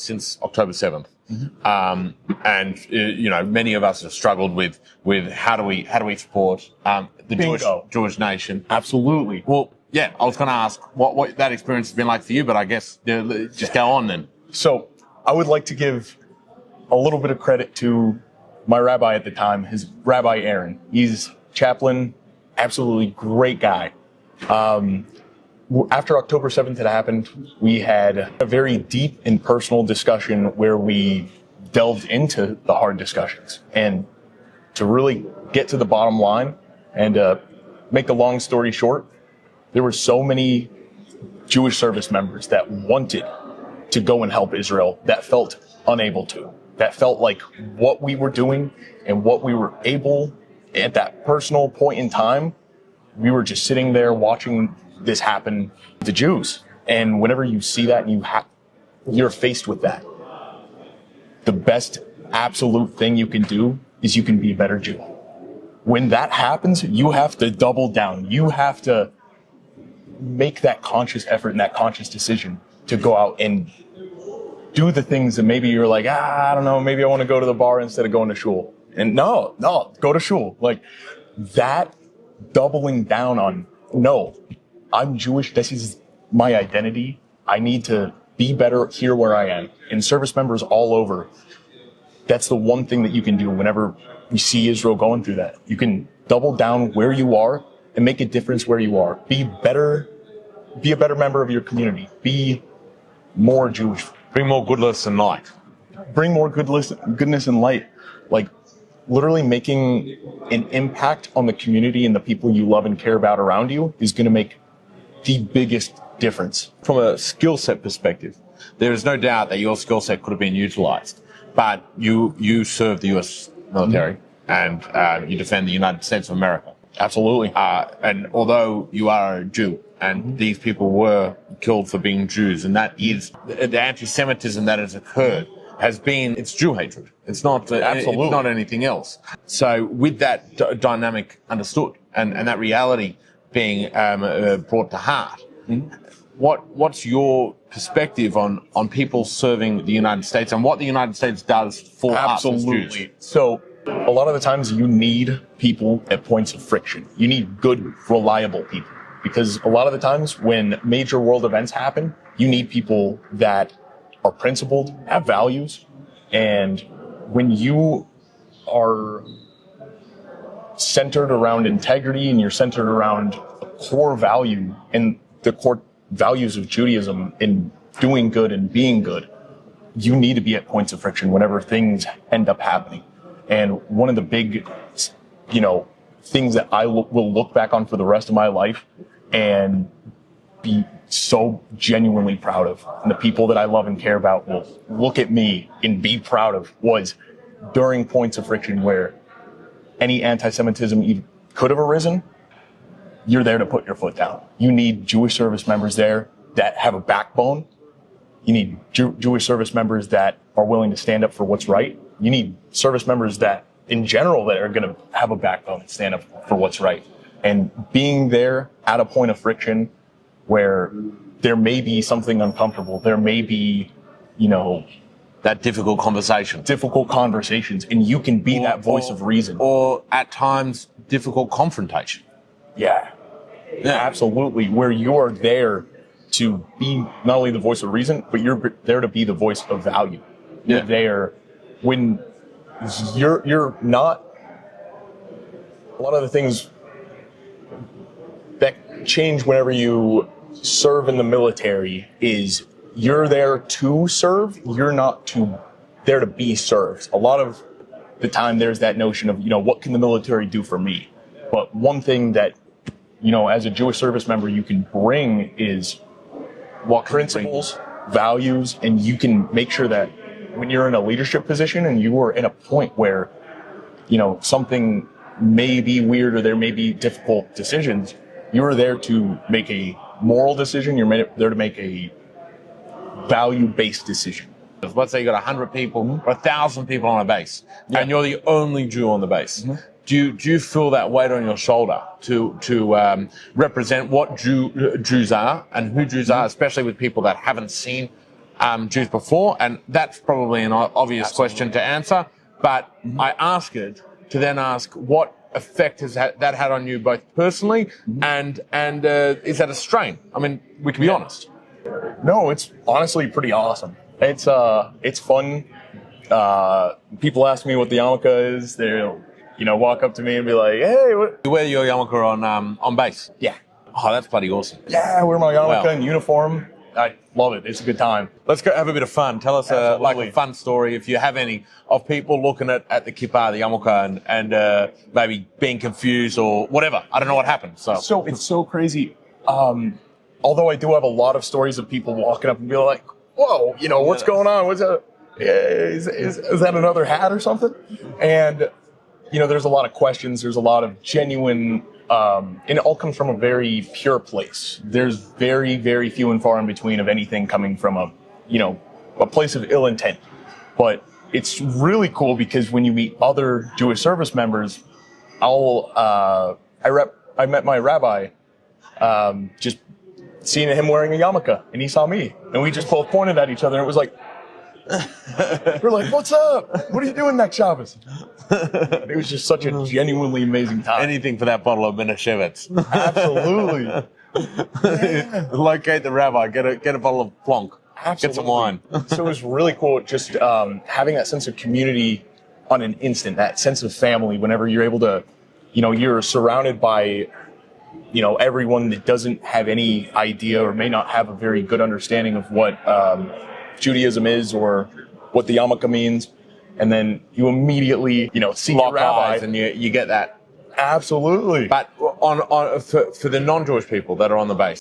since October 7th. And many of us have struggled with how do we support the Jewish nation. Absolutely. Well, yeah, I was going to ask what that experience has been like for you, but I guess just go on then. So I would like to give a little bit of credit to my rabbi at the time, his Rabbi Aaron. He's chaplain, absolutely great guy. After October 7th had happened, we had a very deep and personal discussion where we delved into the hard discussions. And to really get to the bottom line and make the long story short, there were so many Jewish service members that wanted to go and help Israel that felt unable to. That felt like what we were doing and what we were able at that personal point in time, we were just sitting there watching this happen to Jews. And whenever you see that and you're faced with that, the best absolute thing you can do is you can be a better Jew. When that happens, you have to double down. You have to make that conscious effort and that conscious decision to go out and do the things that maybe you're like, I don't know, maybe I want to go to the bar instead of going to shul. And no, go to shul. Like that doubling down on, no, I'm Jewish. This is my identity. I need to be better here where I am. And service members all over, that's the one thing that you can do whenever you see Israel going through that. You can double down where you are and make a difference where you are. Be a better member of your community. Be more Jewish. Bring more goodness and light. Bring more goodness and light. Like literally making an impact on the community and the people you love and care about around you is going to make the biggest difference. From a skill set perspective, there is no doubt that your skill set could have been utilized, but you serve the U.S. military and you defend the United States of America. Absolutely. And although you are a Jew, and these people were killed for being Jews, and that is the anti-Semitism that has occurred has been, it's Jew hatred. It's not Absolutely. It's not anything else. So with that dynamic understood and that reality being brought to heart, what's your perspective on people serving the United States and what the United States does for us as Jews? So a lot of the times you need people at points of friction. You need good, reliable people. Because a lot of the times when major world events happen, you need people that are principled, have values. And when you are centered around integrity and you're centered around a core value and the core values of Judaism in doing good and being good, you need to be at points of friction whenever things end up happening. And one of the big, things that I will look back on for the rest of my life and be so genuinely proud of, and the people that I love and care about will look at me and be proud of, was during points of friction where any anti-Semitism could have arisen, you're there to put your foot down. You need Jewish service members there that have a backbone. You need Jewish service members that are willing to stand up for what's right. You need service members that, in general, that are going to have a backbone and stand up for what's right. And being there at a point of friction where there may be something uncomfortable, there may be, that difficult conversations, and you can be that voice of reason. Or at times, difficult confrontation. Yeah, absolutely. Where you're there to be not only the voice of reason, but you're there to be the voice of value. You're there when you're not. A lot of the things that change whenever you serve in the military is you're there to serve. You're not there to be served. A lot of the time there's that notion of, what can the military do for me? But one thing that, as a Jewish service member, you can bring is what principles, values, and you can make sure that when you're in a leadership position and you are in a point where, something may be weird or there may be difficult decisions, you're there to make a moral decision. You're there to make a value-based decision. Let's say you got 100 people or 1,000 people on a base, and you're the only Jew on the base. Do you feel that weight on your shoulder to represent what Jews are and who Jews are, especially with people that haven't seen Jews before, and that's probably an obvious question to answer. But I ask it to then ask what effect has that had on you both personally and is that a strain? I mean, we can be honest. No, it's honestly pretty awesome. It's fun. People ask me what the yarmulke is. They'll, walk up to me and be like, "Hey, what?" You wear your yarmulke on base? Yeah. Oh, that's bloody awesome. Yeah, I wear my yarmulke Wow. in uniform. I love it. It's a good time. Let's go have a bit of fun. Tell us Absolutely. a fun story, if you have any, of people looking at the kippah, the yarmulke, and maybe being confused or whatever. I don't know what happened. So It's so crazy. Although I do have a lot of stories of people walking up and being like, "Whoa, what's going on? What's that? Is that another hat or something?" And there's a lot of questions. There's a lot of genuine. And it all comes from a very pure place. There's very, very few and far in between of anything coming from a place of ill intent. But it's really cool because when you meet other Jewish service members, I met my rabbi, just seeing him wearing a yarmulke, and he saw me, and we just both pointed at each other, and it was like, we're like, "What's up? What are you doing next Shabbos?" It was just such a genuinely amazing time. anything for that bottle of Menashevitz. Absolutely. Yeah. Locate the rabbi. Get a bottle of Plonk. Absolutely. Get some wine. So it was really cool just having that sense of community on an instant, that sense of family whenever you're able to, you're surrounded by, everyone that doesn't have any idea or may not have a very good understanding of what Judaism is or what the yarmulke means. And then you immediately, see Lock your rabbi. eyes and you get that. Absolutely. But for the non-Jewish people that are on the base,